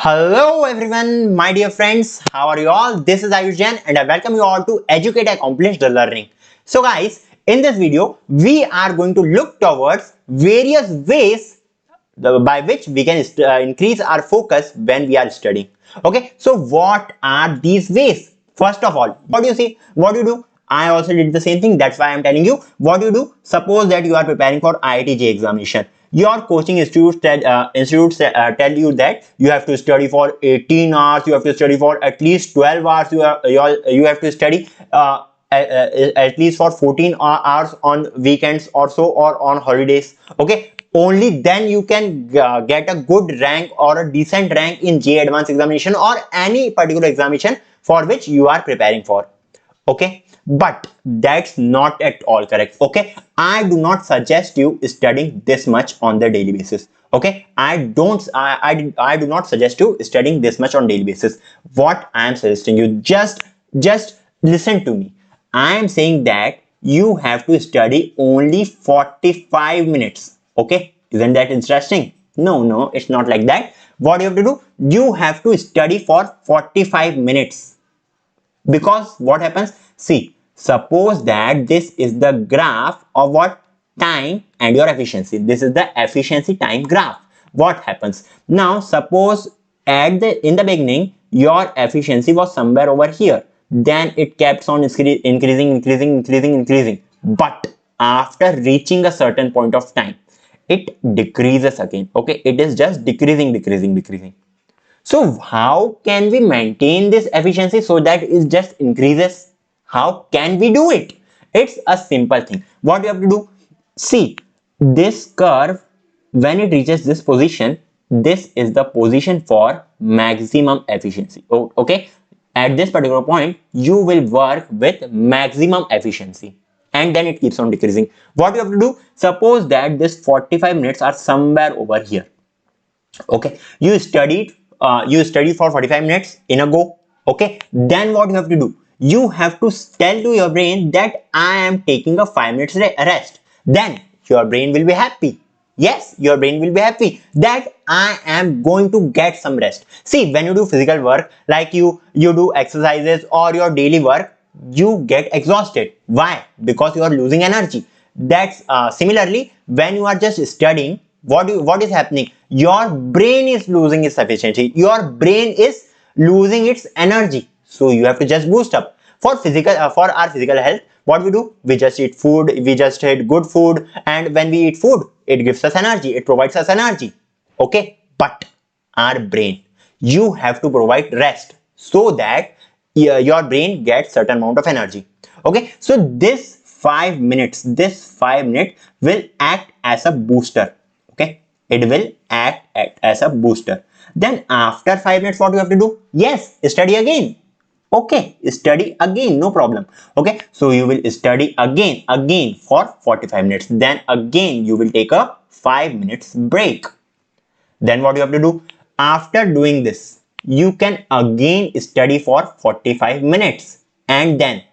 Hello everyone, my dear friends. How are you all? This is Ayush Jain and I welcome you all to Educate Accomplish the Learning. So guys, in this video, we are going to look towards various ways by which we can increase our focus when we are studying. Okay, so what are these ways? First of all, what do you see? What do you do? I also did the same thing. That's why I'm telling you what you do. Suppose that you are preparing for IIT examination. Your coaching institutes tell you that you have to study for 18 hours. You have to study for at least 12 hours. You have to study at least for 14 hours on weekends or so, or on holidays. Okay, only then you can get a good rank or a decent rank in JEE Advanced examination or any particular examination for which you are preparing for. Okay, but that's not at all correct. Okay, I do not suggest you studying this much on the daily basis. Okay, I do not suggest you studying this much on daily basis. What I am suggesting you, just listen to me. I am saying that you have to study only 45 minutes. Okay, isn't that interesting? No, it's not like that. What you have to do, you have to study for 45 minutes. Because what happens, see, suppose that this is the graph of what? Time and your efficiency. This is the efficiency time graph. What happens now? Suppose in the beginning your efficiency was somewhere over here, then it kept on increasing, but after reaching a certain point of time it decreases again. Okay, it is just decreasing. So how can we maintain this efficiency so that it just increases? How can we do it? It's a simple thing. What you have to do? See, this curve, when it reaches this position, this is the position for maximum efficiency. Okay, at this particular point, you will work with maximum efficiency and then it keeps on decreasing. What you have to do? Suppose that this 45 minutes are somewhere over here. Okay, you study for 45 minutes in a go. Okay, then what you have to do, you have to tell to your brain that I am taking a 5 minutes rest. Then your brain will be happy. Yes, your brain will be happy that I am going to get some rest. See, when you do physical work, like you do exercises or your daily work, you get exhausted. Why? Because you are losing energy. That's similarly when you are just studying, what is happening? Your brain is losing its efficiency. Your brain is losing its energy. So you have to just boost up. For our physical health, what we do? We just eat food. We just eat good food, and when we eat food, it gives us energy. It provides us energy. Okay, but our brain, you have to provide rest so that your brain gets certain amount of energy. Okay, so this 5 minutes will act as a booster. Okay, it will act as a booster. Then after 5 minutes, what you have to do? Yes, study again. Okay, study again, no problem. Okay, so you will study again for 45 minutes. Then again you will take a 5 minutes break. Then what you have to do? After doing this, you can again study for 45 minutes and then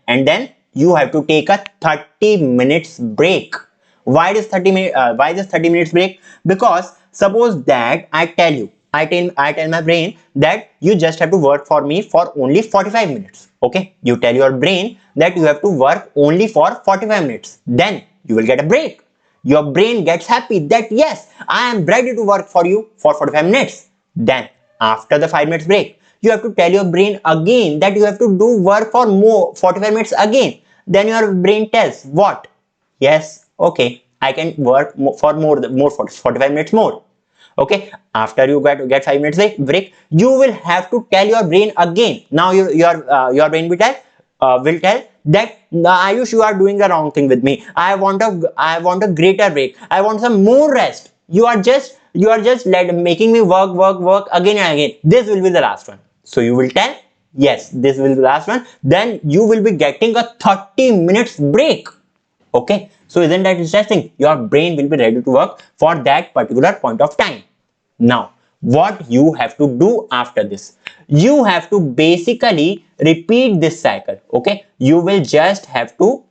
you have to take a 30 minutes break. Why this 30 minutes break? Because suppose that I tell my brain that you just have to work for me for only 45 minutes. Okay, you tell your brain that you have to work only for 45 minutes. Then you will get a break. Your brain gets happy that yes, I am ready to work for you for 45 minutes. Then after the 5 minutes break, you have to tell your brain again that you have to do work for more 45 minutes again. Then your brain tells what? Yes, okay, I can work for more 45 minutes more. Okay, after you get 5 minutes break, you will have to tell your brain again. Now your brain will tell that Ayush, you are doing the wrong thing with me. I want a greater break. I want some more rest. You are just making me work again and again. This will be the last one. So you will tell yes, this will be the last one. Then you will be getting a 30 minutes break. Okay, so isn't that interesting? Your brain will be ready to work for that particular point of time. Now, what you have to do after this? You have to basically repeat this cycle. Okay, you will just have to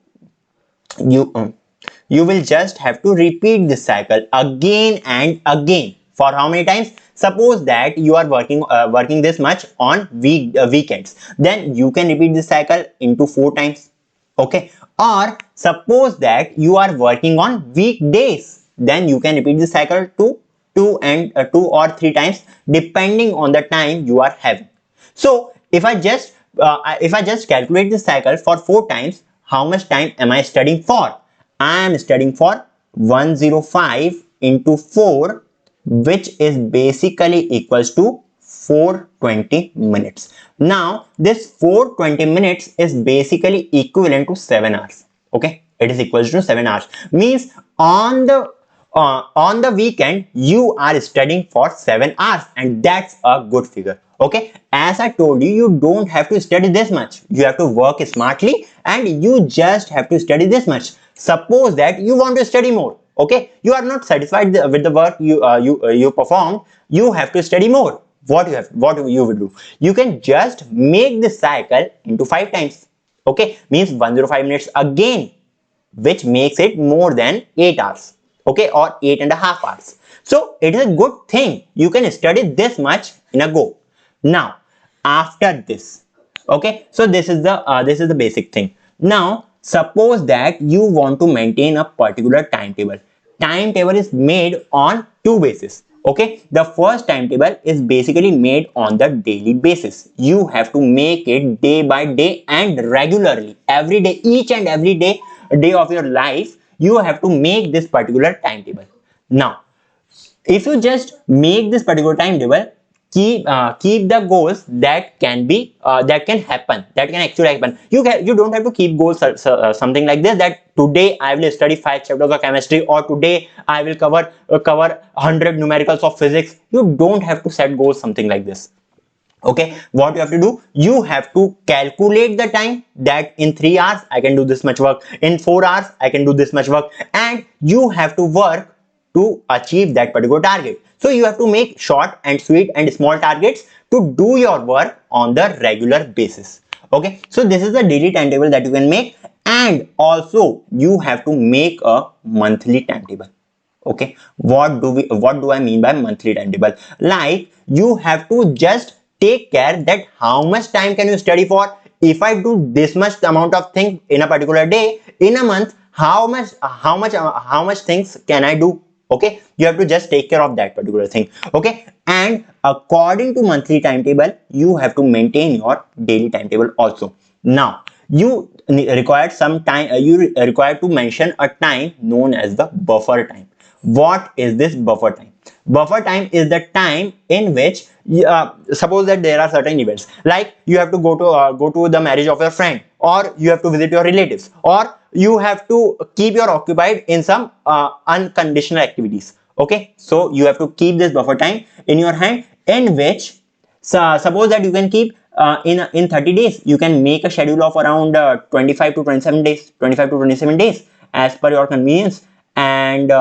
repeat this cycle again and again For how many times? Suppose that you are working this much on weekends, then you can repeat this cycle into 4 times. Okay, or suppose that you are working on weekdays, then you can repeat this cycle to 2 or 3 times depending on the time you are having. So if I just calculate this cycle for 4 times, how much time am I studying for? I am studying for 105 into 4, which is basically equals to 420 minutes. Now this 420 minutes is basically equivalent to 7 hours. Okay, it is equals to 7 hours. Means on the weekend you are studying for 7 hours, and that's a good figure. Okay, as I told you, you don't have to study this much. You have to work smartly, and you just have to study this much. Suppose that you want to study more. Okay, you are not satisfied with the work you perform. You have to study more. What you will do? You can just make this cycle into 5 times. Okay, means 105 minutes again, which makes it more than 8 hours. Okay, or 8.5 hours. So it is a good thing. You can study this much in a go. Now after this, okay, so this is the basic thing. Now suppose that you want to maintain a particular timetable. Timetable is made on 2 bases. Okay, the first timetable is basically made on the daily basis. You have to make it day by day and regularly, every day, each and every day of your life. You have to make this particular timetable. Now if you just make this particular timetable, keep the goals that can happen, that can actually happen. You don't have to keep goals something like this, that today I will study 5 chapters of chemistry, or today I will cover 100 numericals of physics. You don't have to set goals something like this. Okay, what you have to do, you have to calculate the time, that in 3 hours I can do this much work, in 4 hours I can do this much work, and you have to work to achieve that particular target. So you have to make short and sweet and small targets to do your work on the regular basis. Okay, so this is the daily timetable that you can make, and also you have to make a monthly timetable. Okay, what do I mean by monthly timetable? Like, you have to just take care that how much time can you study for. If I do this much amount of thing in a particular day, in a month, how much things can I do? Okay, you have to just take care of that particular thing. Okay, and according to monthly timetable, you have to maintain your daily timetable also. Now you required some time, you required to mention a time known as the buffer time. What is this buffer time? Buffer time is the time in which suppose that there are certain events, like you have to go to the marriage of your friend, or you have to visit your relatives, or you have to keep your occupied in some unconditional activities. Okay, so you have to keep this buffer time in your hand, in which suppose that you can keep in 30 days, you can make a schedule of around 25 to 27 days as per your convenience. And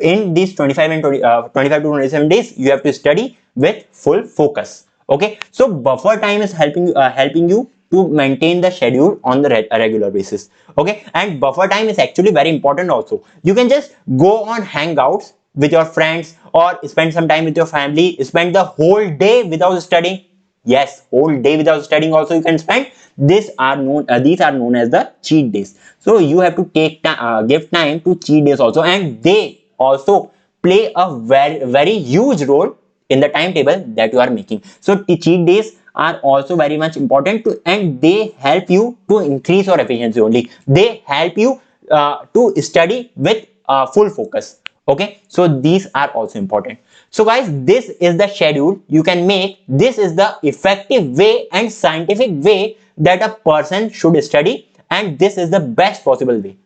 in these 25 to 27 days, you have to study with full focus. Okay, so buffer time is helping you to maintain the schedule on the regular basis. Okay, and buffer time is actually very important also. You can just go on hangouts with your friends, or spend some time with your family, spend the whole day without studying. Yes, whole day without studying also you can spend. These are known as the cheat days. So you have to give time to cheat days also, and they also play a very huge role in the timetable that you are making. So the cheat days are also very much important and they help you to increase your efficiency only. They help you to study with full focus. Okay, so these are also important. So guys, this is the schedule you can make. This is the effective way and scientific way that a person should study, and this is the best possible way.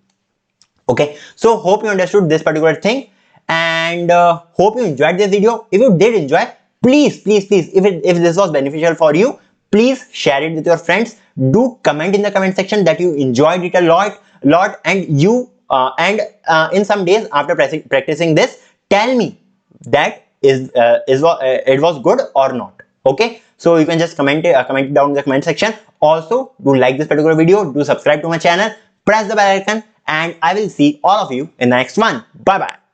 Okay, so hope you understood this particular thing, and hope you enjoyed this video. If you did enjoy, please, if this was beneficial for you, please share it with your friends. Do comment in the comment section that you enjoyed it a lot, and you in some days after practicing this, tell me that it was good or not. Okay, so you can just comment it down in the comment section. Also, do like this particular video, do subscribe to my channel, press the bell icon, and I will see all of you in the next one. Bye bye.